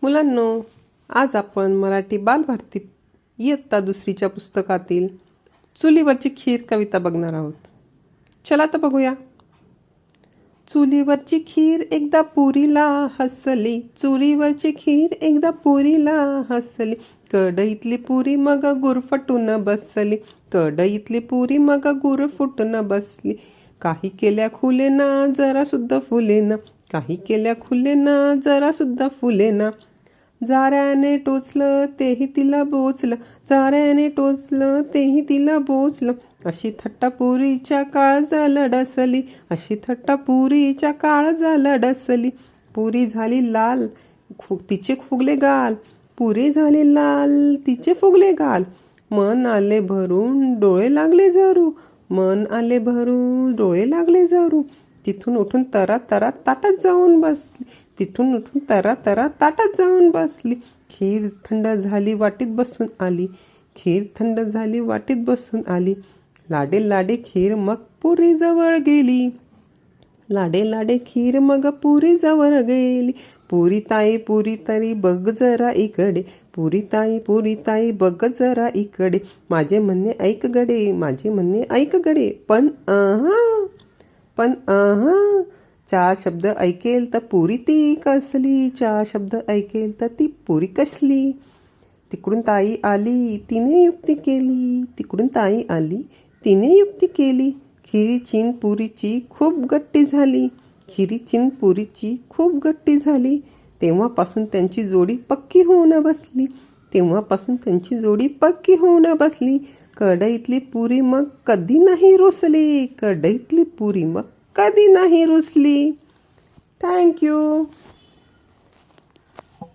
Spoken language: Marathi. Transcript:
मुलांनो, आज आपण मराठी बालभारती इयत्ता दुसरीच्या पुस्तकातील चुलीवरची खीर कविता बघणार आहोत. चला तर बघूया. चुलीवरची खीर एकदा पुरीला हसली, चुलीवरची खीर एकदा पुरीला हसली. कढईतली पुरी मग गुरफटून बसली, कढईतली पुरी मग गुरफुटून बसली. काही केल्या खुलेना जरा सुद्धा फुलेना, काही केल्या खुलेना जरा सुद्धा फुलेना. जाऱ्याने टोचलं तेही तिला बोचलं, जाऱ्याने टोचलं तेही तिला बोचलं. अशी थट्टा पुरीच्या काळजाला डसली, अशी थट्टा पुरीच्या काळजाला डसली. पुरी झाली लाल, तिचे फुगले गाल, पुरी झाली लाल, तिचे फुगले गाल. मन आले भरून डोळे लागले जरू, मन आले भरून डोळे लागले जरू. तिथून उठून तरा तरा ताटात जाऊन बसली, तिथून उठून तरा तरा ताटात जाऊन बसली. खीर थंड झाली वाटीत बसून आली, खीर थंड झाली वाटीत बसून आली. लाडे लाडे खीर मग पुरी जवळ गेली, लाडे लाडे खीर मग पुरी जवळ गेली. पुरी ताई बघ जरा इकडे, पुरी ताई बघ जरा इकडे. माझे म्हणणे ऐक गडे, माझे म्हणणे ऐक गडे. पण चार शब्द ऐकेल तर पुरी ती कसली, चार शब्द ऐकेल तर ती पुरी कसली. तिकडून ताई आली तिने युक्ती केली, तिकडून ताई आली तिने युक्ती केली. खिरी चीन पुरीची खूप गट्टी झाली, खिरी चीन पुरीची खूप गट्टी झाली. तेव्हापासून त्यांची जोडी पक्की होऊन बसली, तेव्हापासून त्यांची जोडी पक्की होऊन बसली. कढईतली पुरी मग कधी नाही रुसली, कढईतली पुरी मग कधी नाही रुसली. थँक्यू.